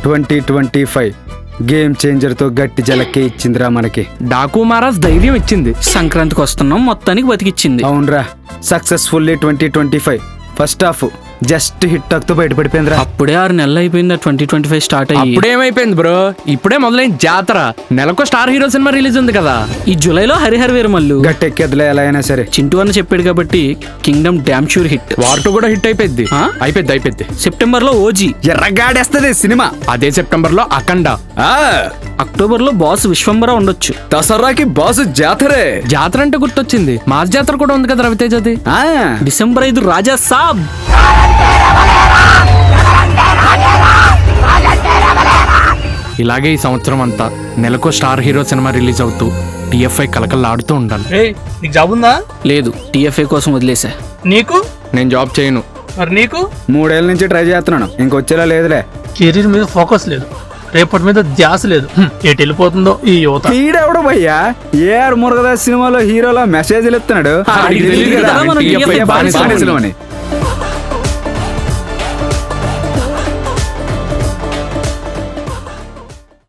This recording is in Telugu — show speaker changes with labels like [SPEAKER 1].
[SPEAKER 1] 2025 గేమ్ చేంజర్ తో గట్టి జలక్కే ఇచ్చిందిరా మనకి.
[SPEAKER 2] డాకు మహారాజ్ ధైర్యం ఇచ్చింది.
[SPEAKER 3] సంక్రాంతికి వస్తున్నాం, మొత్తానికి బతికిచ్చింది.
[SPEAKER 1] అవునరా, successfully 2025 first half just hit talk తో బయటపడిపోయిందిరా.
[SPEAKER 3] అప్పుడే 6 నెలలు అయిపోయింది 2025 స్టార్ట్ అయ్యి.
[SPEAKER 2] అప్పుడేమైపోయింది బ్రో, ఇప్పుడే మొదలైన జాతర. నెలకు స్టార్ హీరో సినిమా రిలీజ్ ఉంది కదా.
[SPEAKER 3] ఈ జూలైలో హరిహర వీరమల్లు
[SPEAKER 1] గట్టెక్కేదిలే ఎలా అయినా సరే.
[SPEAKER 3] చింటూ అని చెప్పాడు కాబట్టి Kingdom damn sure hit.
[SPEAKER 2] War 2 కూడా హిట్ అయిపోయింది. అయిపోయింది.
[SPEAKER 3] సెప్టెంబర్ లో ఓజీ,
[SPEAKER 1] ఎర్రగాడేస్తది సినిమా.
[SPEAKER 2] అదే సెప్టెంబర్ లో అఖండ.
[SPEAKER 3] అక్టోబర్ లో బాస్ విశ్వంబర ఉండొచ్చు.
[SPEAKER 1] దసరాకి బాసు జాతరే.
[SPEAKER 2] జాతర అంటే గుర్తొచ్చింది, మాస్ జాతర కూడా ఉంది కదా రవితేజది.
[SPEAKER 3] డిసెంబర్ 5 రాజా సాబ్.
[SPEAKER 2] ఇలాగే ఈ సంవత్సరం అంతా నెలకు స్టార్ హీరో సినిమా రిలీజ్ అవుతూ టీఎఫ్ఐ కలకల్లాడుతూ ఉండాలి.
[SPEAKER 4] నీకు జాబ్ ఉందా?
[SPEAKER 3] లేదు, టీఎఫ్ఏ కోసం వదిలేసా.
[SPEAKER 4] నీకు?
[SPEAKER 2] నేను జాబ్ చేయను.
[SPEAKER 4] మరి నీకు?
[SPEAKER 1] 3 ఏళ్ళ నుంచి ట్రై చేస్తున్నాను, ఇంకొచ్చేలా లేదులే.
[SPEAKER 4] కెరీర్ మీద ఫోకస్ లేదు, రేపటి మీద ధ్యాస లేదు. ఎటు వెళ్ళిపోతుందో ఈ యువత.
[SPEAKER 1] ఈడెవడు భయ్యా ఏఆర్ మురుగదాస్ సినిమాలో హీరోలో మెసేజ్లు ఇస్తున్నాడు.
[SPEAKER 3] ఆడికి తెలీదు కదా,
[SPEAKER 1] TFI
[SPEAKER 3] మనం TFI
[SPEAKER 1] బానిసలు అని.